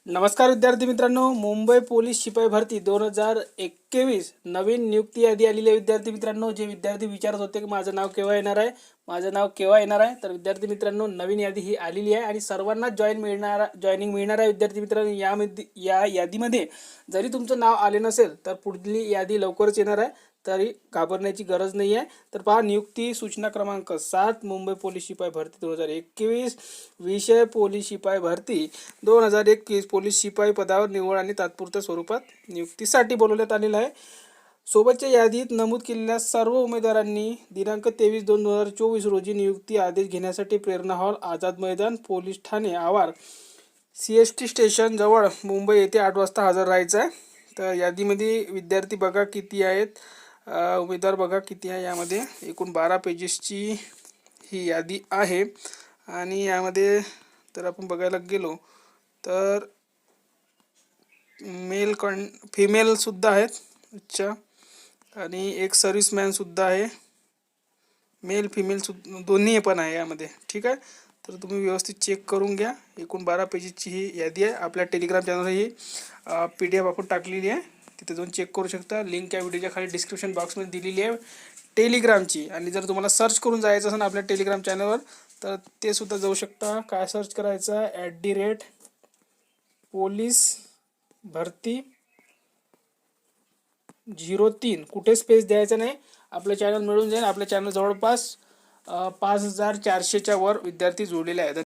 नमस्कार विद्यार्थी मित्रांनो, मुंबई पोलीस शिपाई भरती 2021 नवीन नियुक्ती यादी आलेली आहे. विद्यार्थी मित्रांनो, जे विद्यार्थी विचारत होते की माझं नाव केव्हा येणार आहे, तर विद्यार्थी मित्रांनो, नवीन यादी ही आलेली आहे आणि सर्वांना जॉईनिंग मिळणार आहे. विद्यार्थी मित्रांनो, या यादीमध्ये जरी तुमचं नाव आले नसेल तर पुढली यादी लवकरच येणार आहे, तरी घाबरण्याची गरज नाही आहे. तर पहा, नियुक्ती सूचना क्रमांक 7 मुंबई पोलीस शिपाई भरती 2021, विषय पोलीस शिपाई भरती 2021. पोलीस शिपाई पदावर निवड आणि तात्पुरत्या स्वरूपात नियुक्तीसाठी बोलवण्यात आलेलं आहे. सोबतच्या यादीत नमूद केलेल्या सर्व उमेदवारांनी दिनांक 23/2/2024 रोजी नियुक्ती आदेश घेण्यासाठी प्रेरणा हॉल, आझाद मैदान, पोलीस ठाणे आवार, CST स्टेशन जवळ मुंबई येथे 8 वाजता हजर राहायचं आहे. तर यादीमध्ये विद्यार्थी बघा किती आहेत, उमेदवार बघा किती आहे. यामध्ये एकूण 12 पेजेसची ही यादी आहे आणि यामध्ये तर आपण बघायला गेलो तर फिमेलसुद्धा आहेत. अच्छा, आणि एक सर्व्हिसमॅनसुद्धा आहे, मेल फिमेल दोन्ही पण आहे यामध्ये. ठीक आहे, तर तुम्ही व्यवस्थित चेक करून घ्या. एकूण 12 पेजेसची ही यादी आहे. आपल्या टेलिग्राम चॅनलवर ही PDF आपण टाकलेली आहे, तिथे जाऊन चेक करू शकता. लिंक या व्हिडिओच्या खाली डिस्क्रिप्शन बॉक्समध्ये दिलेली आहे टेलिग्रामची. आणि जर तुम्हाला सर्च करून जायचं असेल आपल्या टेलिग्राम चॅनलवर तर ते सुद्धा जाऊ शकता. काय सर्च करायचं? @पोलीस भरती 03, कुठे स्पेस द्यायचं नाही. आपलं चॅनल मिळून जाईल. आपल्या चॅनल जवळपास 5400च्या वर विद्यार्थी जोडलेले आहेत.